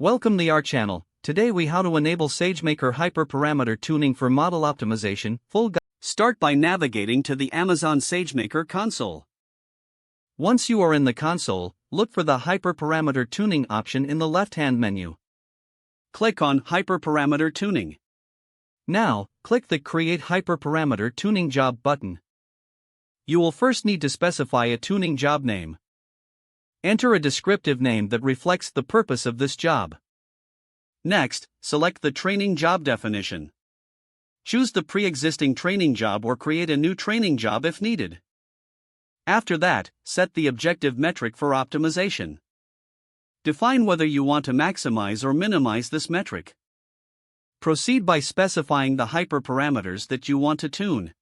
Welcome to our channel. Today we how to enable SageMaker Hyperparameter Tuning for model optimization. Full guide. Start by navigating to the Amazon SageMaker console. Once you are in the console, look for the Hyperparameter Tuning option in the left-hand menu. Click on Hyperparameter Tuning. Now, click the Create Hyperparameter Tuning Job button. You will first need to specify a tuning job name. Enter a descriptive name that reflects the purpose of this job. Next, select the training job definition. Choose the pre-existing training job or create a new training job if needed. After that, set the objective metric for optimization. Define whether you want to maximize or minimize this metric. Proceed by specifying the hyperparameters that you want to tune.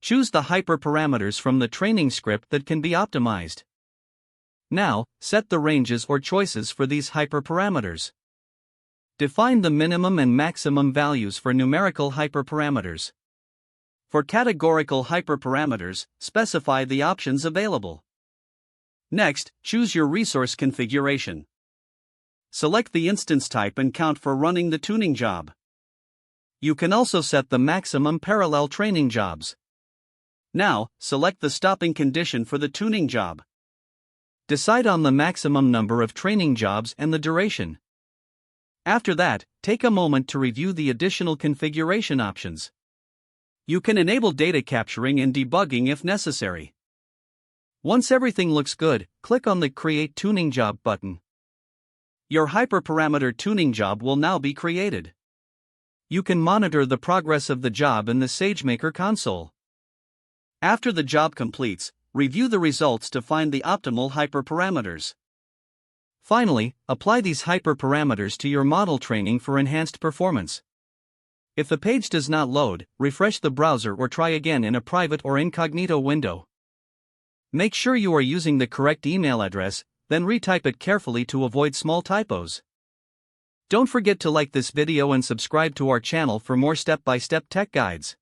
Choose the hyperparameters from the training script that can be optimized. Now, set the ranges or choices for these hyperparameters. Define the minimum and maximum values for numerical hyperparameters. For categorical hyperparameters, specify the options available. Next, choose your resource configuration. Select the instance type and count for running the tuning job. You can also set the maximum parallel training jobs. Now, select the stopping condition for the tuning job. Decide on the maximum number of training jobs and the duration. After that, take a moment to review the additional configuration options. You can enable data capturing and debugging if necessary. Once everything looks good, click on the Create Tuning Job button. Your hyperparameter tuning job will now be created. You can monitor the progress of the job in the SageMaker console. After the job completes, review the results to find the optimal hyperparameters. Finally, apply these hyperparameters to your model training for enhanced performance. If the page does not load, refresh the browser or try again in a private or incognito window. Make sure you are using the correct email address, then retype it carefully to avoid small typos. Don't forget to like this video and subscribe to our channel for more step-by-step tech guides.